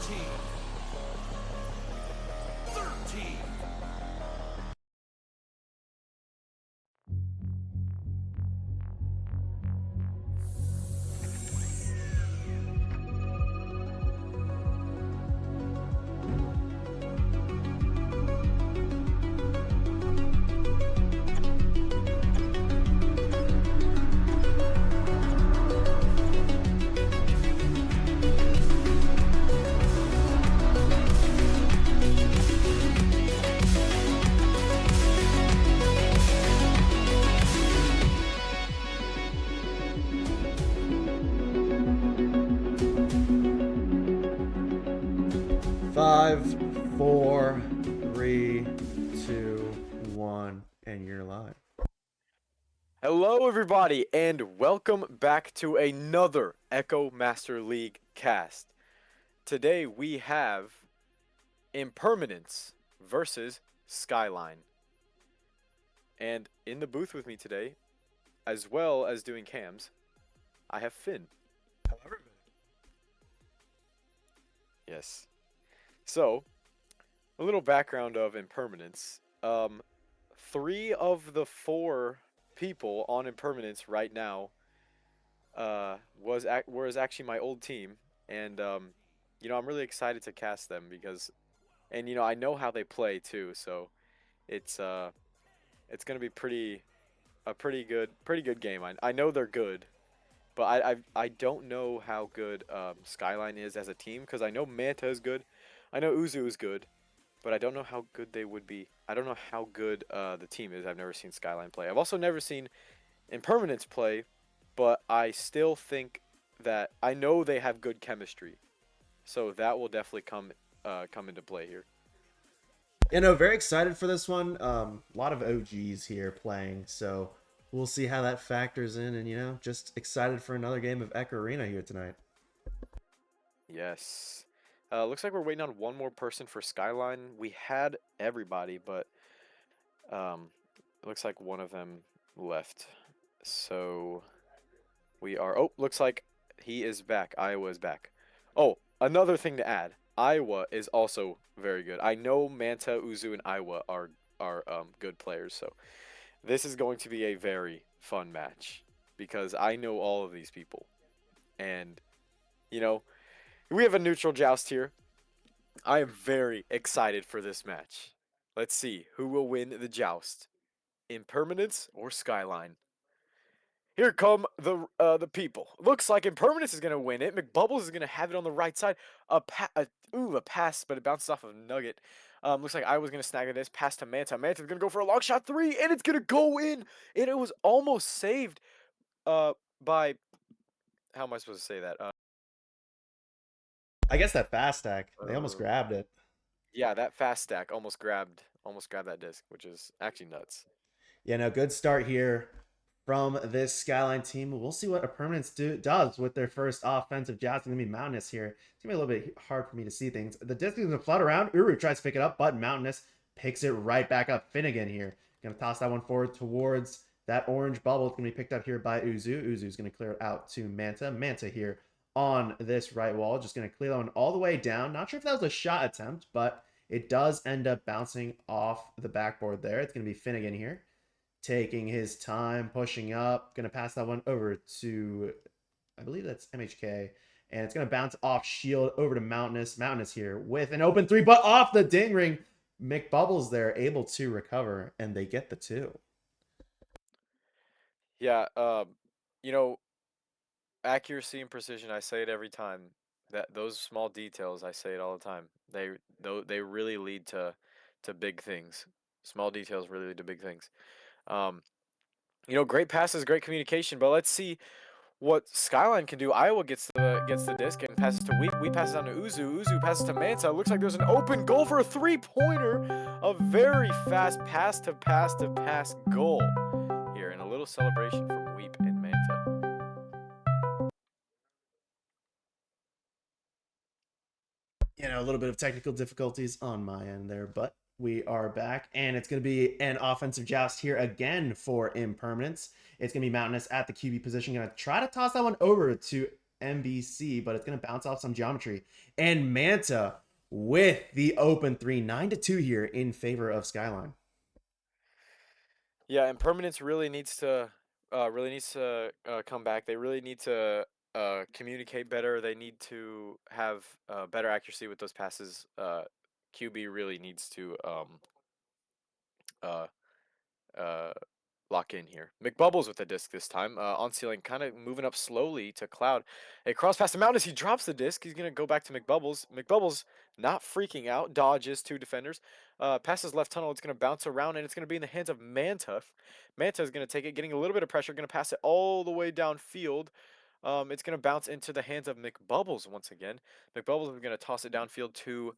13. 5, 4, 3, 2, 1, and you're live. Hello, everybody, and welcome back to another Echo Master League cast. Today we have Impermanence versus Skyline. And in the booth with me today, as well as doing cams, I have Finn. Hello, everybody. Yes. So, a little background of Impermanence. 3 of the 4 people on Impermanence right now was actually my old team, and I'm really excited to cast them because, and I know how they play too, so it's gonna be pretty good game. I know they're good, but I don't know how good Skyline is as a team because I know Manta is good, I know Uzu is good, but I don't know how good they would be. I don't know how good the team is. I've never seen Skyline play. I've also never seen Impermanence play, but I still think that I know they have good chemistry, so that will definitely come into play here. Very excited for this one. A lot of OGs here playing, so we'll see how that factors in. And just excited for another game of Echo Arena here tonight. Yes. Looks like we're waiting on one more person for Skyline. We had everybody, but it looks like one of them left. So we are. Oh, looks like he is back. Iowa is back. Oh, another thing to add. Iowa is also very good. I know Manta, Uzu, and Iowa are good players, so this is going to be a very fun match because I know all of these people, and you know we have a neutral joust here. I am very excited for this match. Let's see who will win the joust, Impermanence or Skyline. Here come the people. Looks like Impermanence is gonna win it. McBubbles is gonna have it on the right side. A pass, but it bounces off of Nugget. Looks like I was gonna snag this. Pass to Manta. Manta's gonna go for a long shot 3, and it's gonna go in. And it was almost saved. By how am I supposed to say that? I guess that fast stack, they almost grabbed it. Yeah, that fast stack almost grabbed that disc, which is actually nuts. Good start here from this Skyline team. We'll see what Impermanence does with their first offensive joust. It's going to be Mountainous here. It's going to be a little bit hard for me to see things. The disc is going to float around. Uru tries to pick it up, but Mountainous picks it right back up. Finnegan here. Going to toss that one forward towards that orange bubble. It's going to be picked up here by Uzu. Uzu's going to clear it out to Manta. Manta here on this right wall. Just going to clear that one all the way down. Not sure if that was a shot attempt, but it does end up bouncing off the backboard there. It's going to be Finnegan here, taking his time, pushing up. Going to pass that one over to, I believe that's MHK. And it's going to bounce off shield over to Mountainous. Mountainous here with an open 3, but off the ding ring. McBubbles there able to recover, and they get the 2. Yeah, you know, accuracy and precision, I say it every time. That those small details, I say it all the time. They really lead to big things. Small details really lead to big things. Um, great passes, great communication, but let's see what Skyline can do. Iowa gets the disc and passes to Weep. Weep passes on to Uzu. Uzu passes to Manta. Looks like there's an open goal for a 3-pointer. A very fast pass to pass goal here, and a little celebration from Weep and Manta. A little bit of technical difficulties on my end there, but we are back, and it's going to be an offensive joust here again for Impermanence. It's going to be Mountainous at the QB position. Going to try to toss that one over to MBC, but it's going to bounce off some geometry. And Manta with the open three, 9-2 here in favor of Skyline. Yeah, Impermanence really needs to come back. They really need to communicate better. They need to have better accuracy with those passes. QB really needs to uh uh lock in here. McBubbles with the disc this time. On ceiling, kind of moving up slowly to Cloud. A cross past the mountain as he drops the disc. He's gonna go back to McBubbles. McBubbles not freaking out. Dodges two defenders. Passes left tunnel. It's gonna bounce around and it's gonna be in the hands of Manta. Manta is gonna take it, getting a little bit of pressure. Gonna pass it all the way downfield. It's gonna bounce into the hands of McBubbles once again. McBubbles is gonna toss it downfield to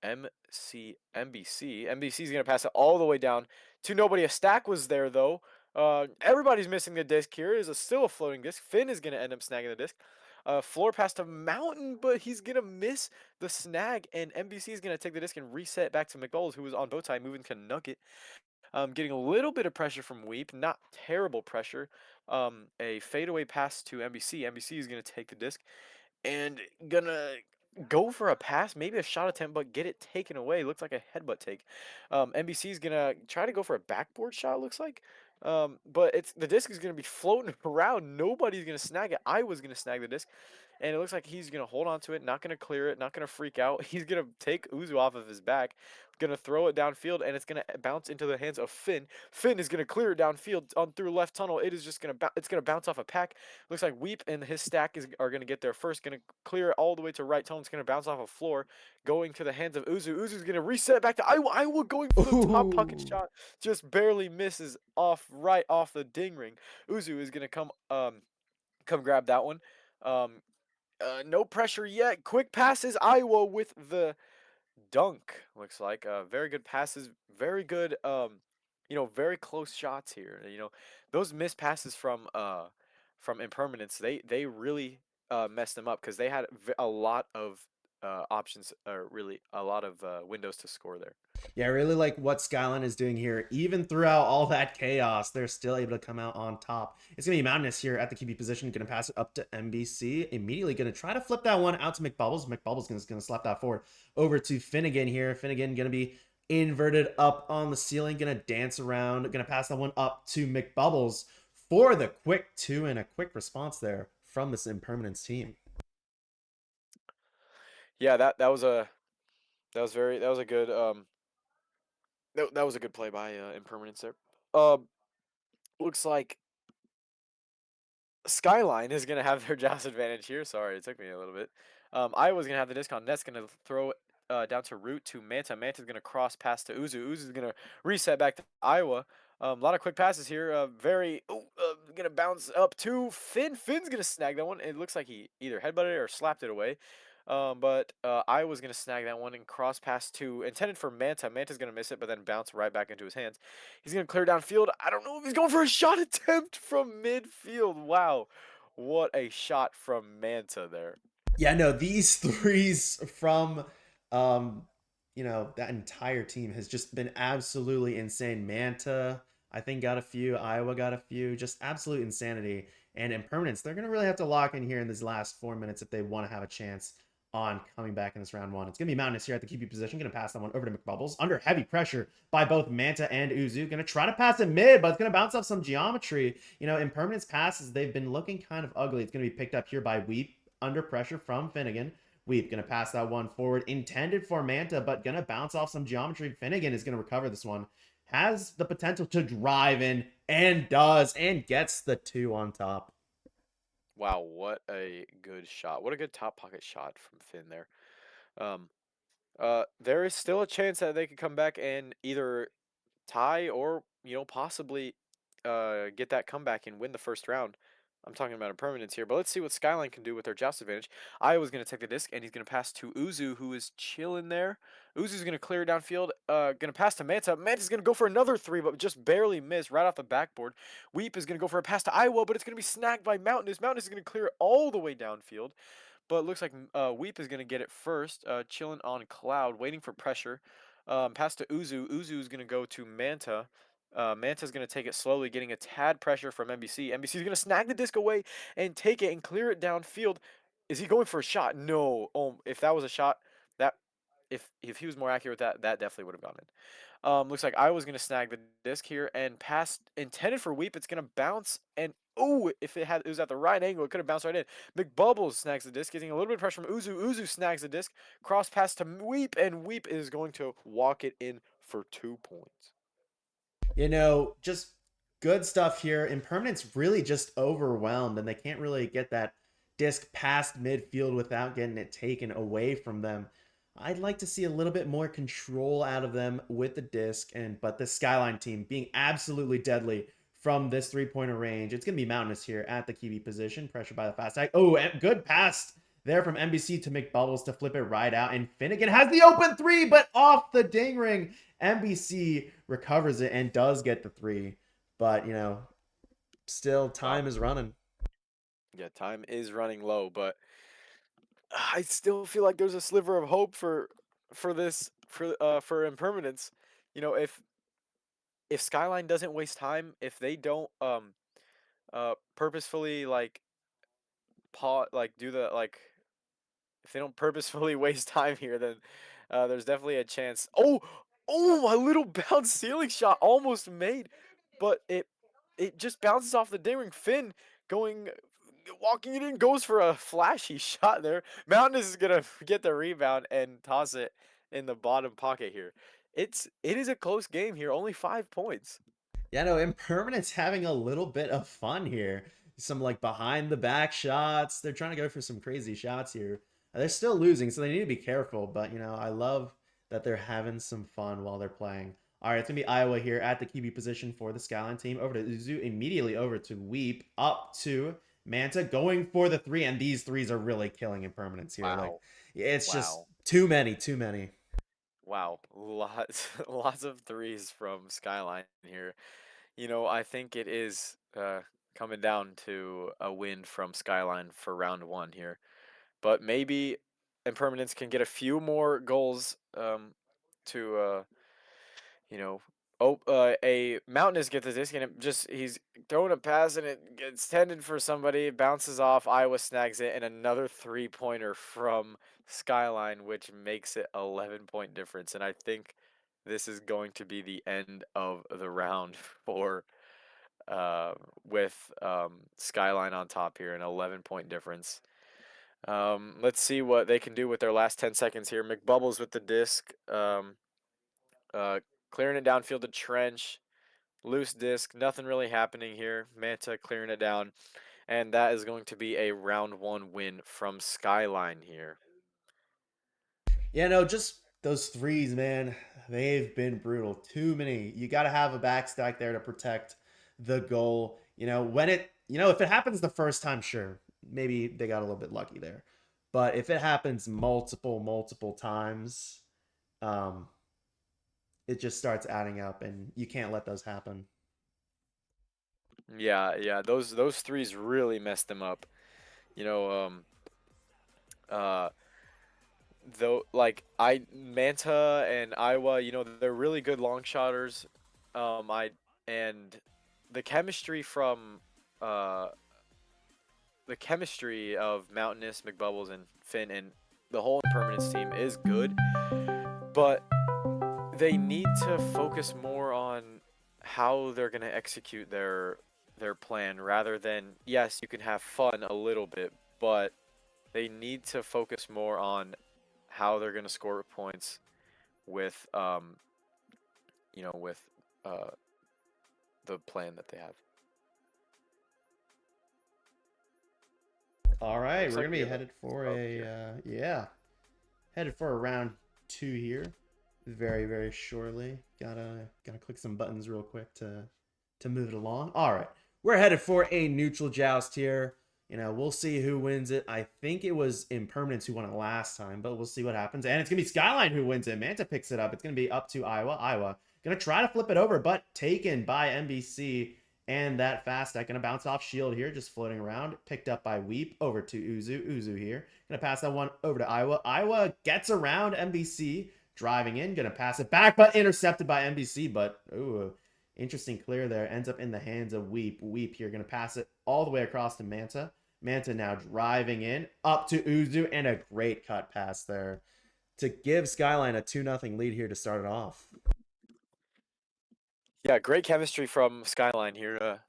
MBC is gonna pass it all the way down to nobody. A stack was there though. Everybody's missing the disc here. It is still a floating disc. Finn is gonna end up snagging the disc. Floor past a mountain, but he's gonna miss the snag, and MBC is gonna take the disc and reset back to McDonald's, who was on bow tie, moving to Nugget. Getting a little bit of pressure from Weep, not terrible pressure. A fadeaway pass to MBC. MBC is gonna take the disc and gonna go for a pass, maybe a shot attempt, but get it taken away. Looks like a headbutt take. NBC is gonna try to go for a backboard shot. Looks like, but it's the disc is gonna be floating around. Nobody's gonna snag it. I was gonna snag the disc, and it looks like he's gonna hold on to it, not gonna clear it, not gonna freak out. He's gonna take Uzu off of his back, gonna throw it downfield, and it's gonna bounce into the hands of Finn. Finn is gonna clear it downfield on through left tunnel. It is just gonna it's gonna bounce off a pack. Looks like Weep and his stack are gonna get there first. Gonna clear it all the way to right tunnel. It's gonna bounce off a floor, going to the hands of Uzu. Uzu's gonna reset back to Iowa going for the top pocket Ooh. shot, just barely misses off right off the ding ring. Uzu is gonna come grab that one. Um, no pressure yet. Quick passes. Iowa with the dunk. Looks like very good passes. Very good. Very close shots here. Those missed passes from Impermanence. They really messed them up because they had a lot of options, or really a lot of windows to score there. Yeah, I really like what Skyline is doing here. Even throughout all that chaos, they're still able to come out on top. It's going to be Mountainous here at the QB position. Going to pass it up to MBC. Immediately going to try to flip that one out to McBubbles. McBubbles going to slap that forward over to Finnegan here. Finnegan going to be inverted up on the ceiling. Going to dance around. Going to pass that one up to McBubbles for the quick two and a quick response there from this Impermanence team. Yeah, that was a good that was a good play by Impermanence there. Um, Looks like Skyline is gonna have their joust advantage here. Sorry, it took me a little bit. Iowa's gonna have the disc on. Net's gonna throw it down to root to Manta. Manta's gonna cross pass to Uzu. Uzu's gonna reset back to Iowa. A lot of quick passes here. Gonna bounce up to Finn. Finn's gonna snag that one. It looks like he either headbutted it or slapped it away. But Iowa's gonna snag that one and cross pass to intended for Manta. Manta's gonna miss it, but then bounce right back into his hands. He's gonna clear downfield. I don't know if he's going for a shot attempt from midfield. Wow, what a shot from Manta there. Yeah, no, these threes from that entire team has just been absolutely insane. Manta, I think, got a few, Iowa got a few, just absolute insanity. And Impermanence, they're gonna really have to lock in here in these last 4 minutes if they want to have a chance on coming back in this round one. It's gonna be Mountainous here at the QB position, gonna pass that one over to McBubbles under heavy pressure by both Manta and Uzu. Gonna try to pass it mid, but it's gonna bounce off some geometry. Impermanence passes, they've been looking kind of ugly. It's gonna be picked up here by Weep under pressure from Finnegan. Weep gonna pass that one forward, intended for Manta, but gonna bounce off some geometry. Finnegan is gonna recover this one. Has the potential to drive in and does, and gets the two on top. Wow, what a good shot. What a good top pocket shot from Finn there. Um, there is still a chance that they could come back and either tie or possibly get that comeback and win the first round. I'm talking about Impermanence here, but let's see what Skyline can do with their joust advantage. Iowa's going to take the disc, and he's going to pass to Uzu, who is chilling there. Uzu's going to clear downfield, going to pass to Manta. Manta's going to go for another three, but just barely missed right off the backboard. Weep is going to go for a pass to Iowa, but it's going to be snagged by Mountainous. Mountainous is going to clear it all the way downfield, but it looks like Weep is going to get it first, chilling on Cloud, waiting for pressure. Pass to Uzu. Uzu is going to go to Manta. Manta's going to take it slowly, getting a tad pressure from NBC. NBC's going to snag the disc away and take it and clear it downfield. Is he going for a shot? No. Oh, if that was a shot, that if he was more accurate with that, that definitely would have gone in. Looks like I was gonna snag the disc here and pass intended for Weep. It's gonna bounce and oh, if it was at the right angle, it could have bounced right in. McBubbles snags the disc, getting a little bit of pressure from Uzu. Uzu snags the disc, cross pass to Weep, and Weep is going to walk it in for 2 points. Just good stuff here. Impermanence really just overwhelmed, and they can't really get that disc past midfield without getting it taken away from them. I'd like to see a little bit more control out of them with the disc, but the Skyline team being absolutely deadly from this three-pointer range. It's going to be Mountainous here at the QB position, pressured by the fast tag. Oh, and good pass there from NBC to McBubbles to flip it right out. And Finnegan has the open three, but off the ding ring. NBC recovers it and does get the three. But, still Wow. time is running. Yeah, time is running low, but I still feel like there's a sliver of hope for Impermanence. You know, if Skyline doesn't waste time, if they don't purposefully do the if they don't purposefully waste time here, then there's definitely a chance. Oh, my little bounce ceiling shot almost made, but it just bounces off the ding ring. Finn going walking it in goes for a flashy shot there. Mountainous is gonna get the rebound and toss it in the bottom pocket here. It is a close game here, only 5 points. Yeah, no, Impermanence having a little bit of fun here. Some like behind the back shots. They're trying to go for some crazy shots here. They're still losing, so they need to be careful. But I love that they're having some fun while they're playing. All right, it's gonna be Iowa here at the QB position for the Skyline team. Over to Uzu, immediately over to Weep, up to Manta, going for the three, and these threes are really killing Impermanence here. Like, Wow. it's just Wow. too many, too many. Wow. Lots lots of threes from Skyline here. You know, I think it is coming down to a win from Skyline for round one here. But maybe Impermanence can get a few more goals to you know, a Mountainous gets the disc and he's throwing a pass and it gets tended for somebody, it bounces off, Iowa snags it, and another 3-pointer from Skyline, which makes it 11-point difference. And I think this is going to be the end of the round for uh, with Skyline on top here, an 11-point difference. Let's see what they can do with their last 10 seconds here. McBubbles with the disc. Uh, Clearing it downfield to Trench. Loose disc. Nothing really happening here. Manta clearing it down. And that is going to be a round one win from Skyline here. Yeah, no, just those threes, man. They've been brutal. Too many. You got to have a backstack there to protect the goal. If it happens the first time, sure, maybe they got a little bit lucky there. But if it happens multiple times, um, it just starts adding up, and you can't let those happen. Yeah. Those threes really messed them up. You know, uh, though, like I Manta and Iowa, you know, they're really good long shotters. I and the chemistry from uh the chemistry of Mountainous, McBubbles, and Finn and the whole Impermanence team is good, but they need to focus more on how they're gonna execute their plan rather than yes, you can have fun a little bit, but they need to focus more on how they're gonna score points with with uh the plan that they have. All right, Looks we're like gonna we be have a headed for smoke here. headed for a round two here, very very shortly. Gotta click some buttons real quick to move it along. All right, we're headed for a neutral joust here. We'll see who wins it. I think it was Impermanence who won it last time, but we'll see what happens. And it's gonna be Skyline who wins it. Manta picks it up. It's gonna be up to Iowa. Iowa gonna try to flip it over, but taken by NBC. And that fast stack gonna bounce off shield here, just floating around. Picked up by Weep over to Uzu. Uzu here. Gonna pass that one over to Iowa. Iowa gets around NBC, driving in, gonna pass it back, but intercepted by NBC. But ooh, Interesting clear there. Ends up in the hands of Weep. Weep here going to pass it all the way across to Manta. Manta now driving in up to Uzu, and a great cut pass there to give Skyline a 2-0 lead here to start it off. Yeah, great chemistry from Skyline here.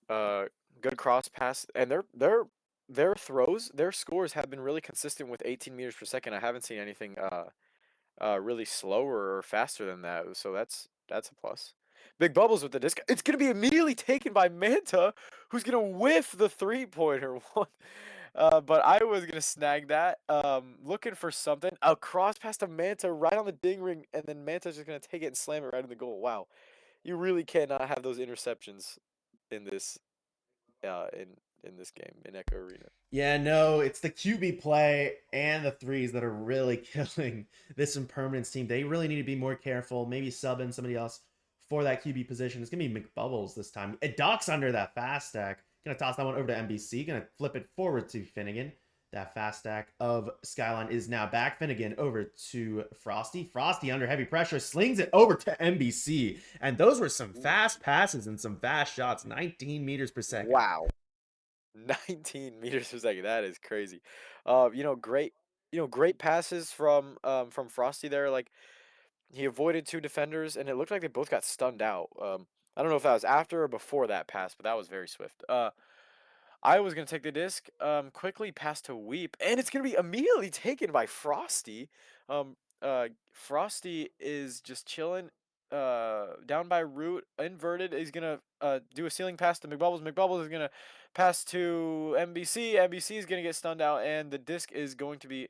Good cross pass, and their throws, their scores have been really consistent with 18 meters per second. I haven't seen anything really slower or faster than that, so that's a plus. Big Bubbles with the disc. It's gonna be immediately taken by Manta, who's gonna whiff the 3-pointer. But I was gonna snag that. Looking for something. A cross pass to Manta right on the ding ring, and then Manta's just gonna take it and slam it right in the goal. Wow, you really cannot have those interceptions in this uh in in this game in Echo Arena. Yeah, no, it's the QB play and the threes that are really killing this Impermanence team. They really need to be more careful, maybe sub in somebody else for that QB position. It's going to be McBubbles this time. It docks under that fast stack. Going to toss that one over to NBC. Going to flip it forward to Finnegan. That fast stack of Skyline is now back. Finnegan over to Frosty. Frosty under heavy pressure slings it over to NBC. And those were some fast passes and some fast shots. 19 meters per second. Wow. 19 meters per second. That is crazy. Great, great passes from Frosty there. Like he avoided two defenders, and it looked like they both got stunned out. I don't know if that was after or before that pass, but that was very swift. I was gonna take the disc, quickly pass to Weep, and it's gonna be immediately taken by Frosty. Frosty is just chilling, down by root, inverted. He's gonna do a ceiling pass to McBubbles. McBubbles is gonna pass to NBC. NBC is gonna get stunned out, and the disc is going to be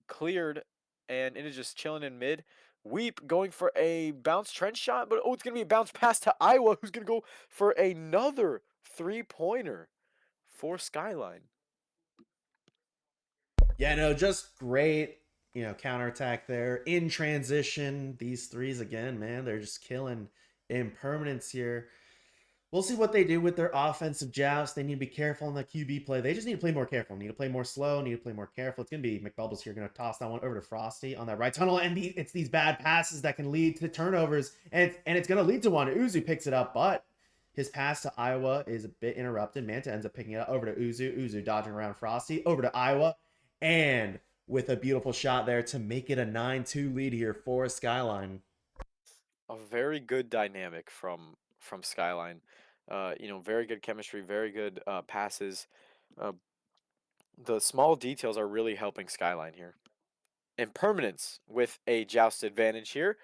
cleared, and it is just chilling in mid. Weep going for a bounce trench shot, but oh, it's gonna be a bounce pass to Iowa, who's gonna go for another 3-pointer for Skyline. Yeah, no, just great, counterattack there in transition. These threes again, man, they're just killing Impermanence here. We'll see what they do with their offensive joust. They need to be careful in the QB play. They just need to play more careful. Need to play more slow. Need to play more careful. It's going to be McBubbles here going to toss that one over to Frosty on that right tunnel. And it's these bad passes that can lead to turnovers. And it's going to lead to one. Uzu picks it up, but his pass to Iowa is a bit interrupted. Manta ends up picking it up over to Uzu. Uzu dodging around Frosty. Over to Iowa. And with a beautiful shot there to make it a 9-2 lead here for Skyline. A very good dynamic from Skyline. Very good chemistry, very good passes. Uh, the small details are really helping Skyline here. Impermanence with a joust advantage here.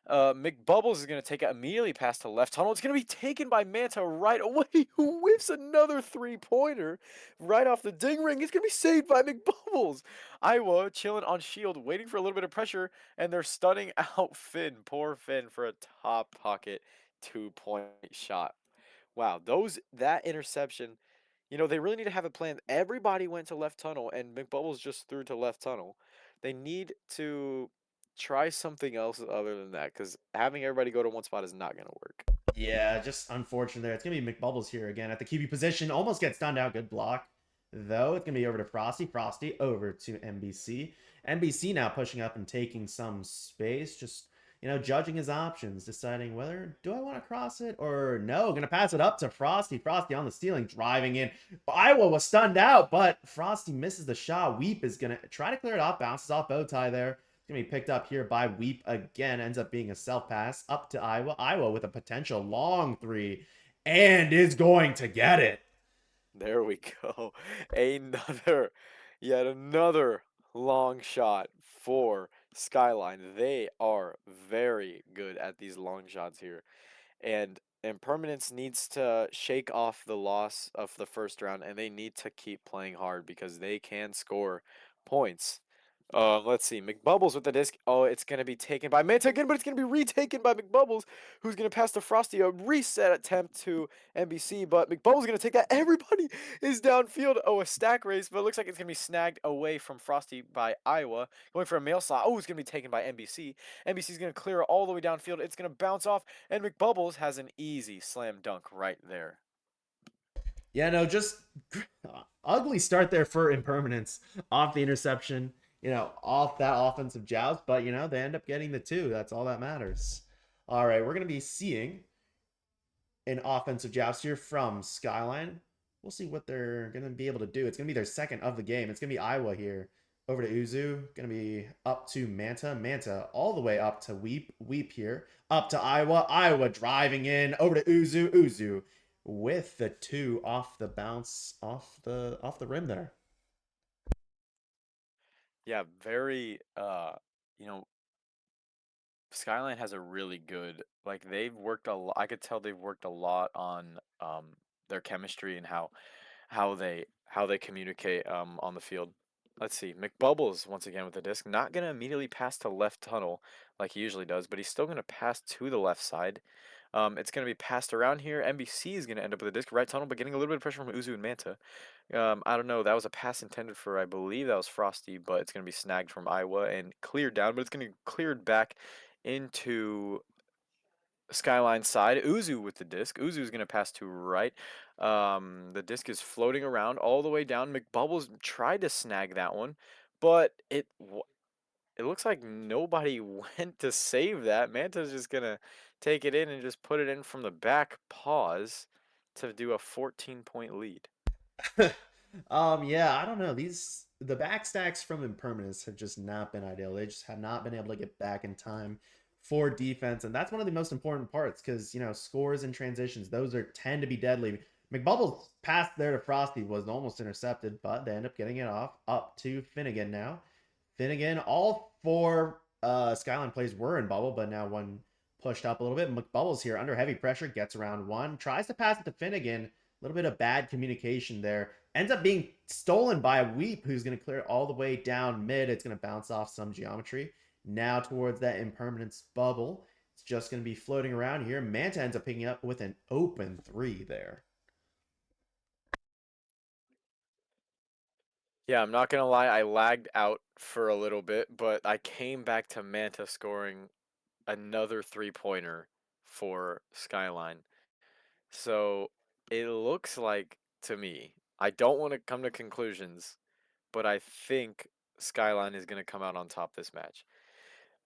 McBubbles is going to take it immediately past to left tunnel. It's going to be taken by Manta right away, who whiffs another 3-pointer right off the ding ring. It's going to be saved by McBubbles. Iowa chilling on shield, waiting for a little bit of pressure, and they're stunning out Finn. Poor Finn for a top pocket 2-point shot. Wow, that interception, they really need to have a plan. Everybody went to left tunnel, and McBubbles just threw to left tunnel. They need to try something else other than that, because having everybody go to one spot is not going to work. Yeah, just unfortunate there. It's going to be McBubbles here again at the QB position. Almost gets stunned out. Good block, though. It's going to be over to Frosty. Frosty over to NBC. NBC now pushing up and taking some space. Just, judging his options, deciding whether, do I want to cross it or no? Going to pass it up to Frosty. Frosty on the ceiling, driving in. Iowa was stunned out, but Frosty misses the shot. Weep is going to try to clear it off. Bounces off bow tie there. Going to be picked up here by Weep again. Ends up being a self pass up to Iowa. Iowa with a potential long three and is going to get it. There we go. Yet another long shot for Skyline. They are very good at these long shots here. And Impermanence needs to shake off the loss of the first round, and they need to keep playing hard because they can score points. Let's see. McBubbles with the disc. Oh, it's going to be taken by Manta again, but it's going to be retaken by McBubbles, who's going to pass to Frosty. A reset attempt to NBC, but McBubbles is going to take that. Everybody is downfield. Oh, a stack race, but it looks like it's going to be snagged away from Frosty by Iowa. Going for a mail slot. Oh, it's going to be taken by NBC. NBC is going to clear it all the way downfield. It's going to bounce off, and McBubbles has an easy slam dunk right there. Yeah, no, just ugly start there for Impermanence off the interception. Off that offensive joust, but they end up getting the two. That's all that matters. All right, we're going to be seeing an offensive joust here from Skyline. We'll see what they're going to be able to do. It's going to be their second of the game. It's going to be Iowa here. Over to Uzu. Going to be up to Manta. Manta all the way up to Weep. Weep here. Up to Iowa. Iowa driving in. Over to Uzu. Uzu with the two off the bounce, off the rim there. Yeah, very you know, Skyline has a really good, like, they've worked a lot. I could tell they've worked a lot on their chemistry and how they communicate on the field. Let's see. McBubbles once again with the disc. Not gonna immediately pass to left tunnel like he usually does, but he's still gonna pass to the left side. It's gonna be passed around here. NBC is gonna end up with a disc right tunnel, but getting a little bit of pressure from Uzu and Manta. I don't know. That was a pass intended for, I believe that was Frosty, but it's going to be snagged from Iowa and cleared down, but it's going to be cleared back into Skyline side. Uzu with the disc. Uzu is going to pass to right. The disc is floating around all the way down. McBubbles tried to snag that one, but it looks like nobody went to save that. Manta's just going to take it in and just put it in from the back pause to do a 14-point lead. Yeah, I don't know. The backstacks from Impermanence have just not been ideal. They just have not been able to get back in time for defense, and that's one of the most important parts because scores and transitions those are tend to be deadly. McBubble's pass there to Frosty was almost intercepted, but they end up getting it off up to Finnegan now. Finnegan, all four Skyline plays were in bubble, but now one pushed up a little bit. McBubble's here under heavy pressure, gets around one, tries to pass it to Finnegan. A little bit of bad communication there. Ends up being stolen by a Weep, who's going to clear it all the way down mid. It's going to bounce off some geometry. Now towards that Impermanence bubble. It's just going to be floating around here. Manta ends up picking up with an open three there. Yeah, I'm not gonna lie, I lagged out for a little bit, but I came back to Manta scoring another three-pointer for Skyline. So it looks like to me, I don't want to come to conclusions, but I think Skyline is gonna come out on top this match.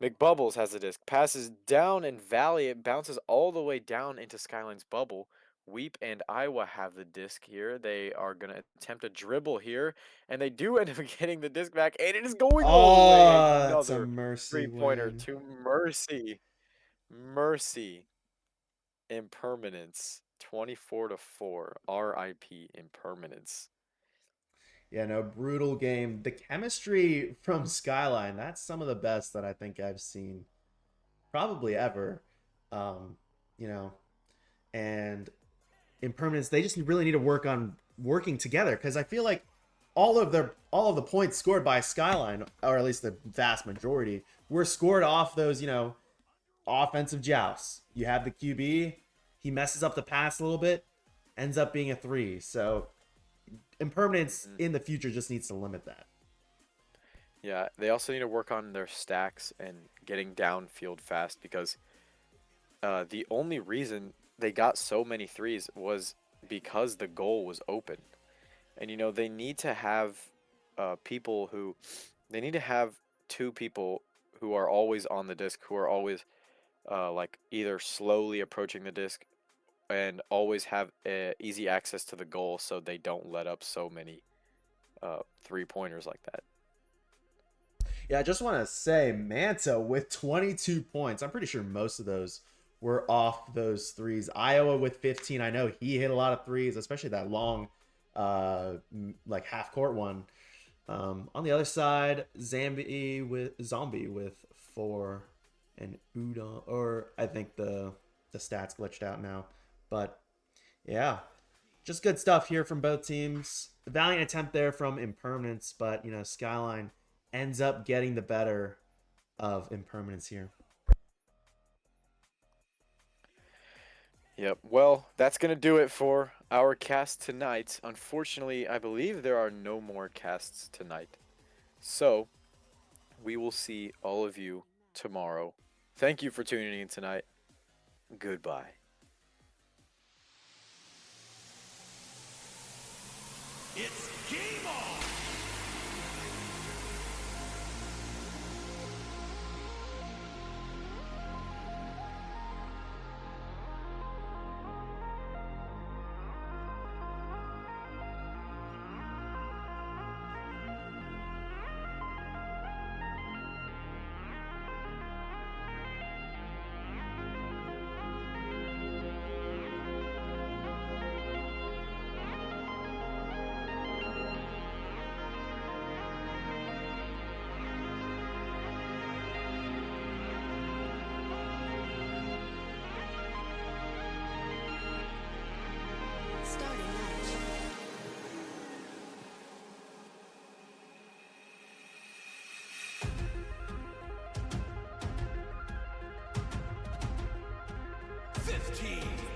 McBubbles has the disc, passes down and Valley. It bounces all the way down into Skyline's bubble. Weep and Iowa have the disc here. They are going to attempt a dribble here, and they do end up getting the disc back, and it is going all the way. Oh, it's a Another mercy three-pointer win. to Mercy. Mercy. Impermanence. 24-4. RIP Impermanence. Yeah, no, brutal game. The chemistry from Skyline, that's some of the best that I think I've seen probably ever. Um, you know, and Impermanence, they just really need to work on working together because I feel like all of the points scored by Skyline, or at least the vast majority, were scored off those, offensive jousts. You have the QB, he messes up the pass a little bit, ends up being a three. So Impermanence in the future just needs to limit that. Yeah, they also need to work on their stacks and getting downfield fast because the only reason they got so many threes was because the goal was open. And, they need to have people who, they need to have two people who are always on the disc, who are always like either slowly approaching the disc and always have easy access to the goal so they don't let up so many three-pointers like that. Yeah, I just want to say Manta with 22 points. I'm pretty sure most of those were off those threes. Iowa with 15. I know he hit a lot of threes, especially that long, like half court one. On the other side, Zombie with 4, and Udon, or I think the stats glitched out now, but yeah, just good stuff here from both teams. The valiant attempt there from Impermanence, but Skyline ends up getting the better of Impermanence here. Yep. Well, that's going to do it for our cast tonight. Unfortunately, I believe there are no more casts tonight. So, we will see all of you tomorrow. Thank you for tuning in tonight. Goodbye. It's game on! 15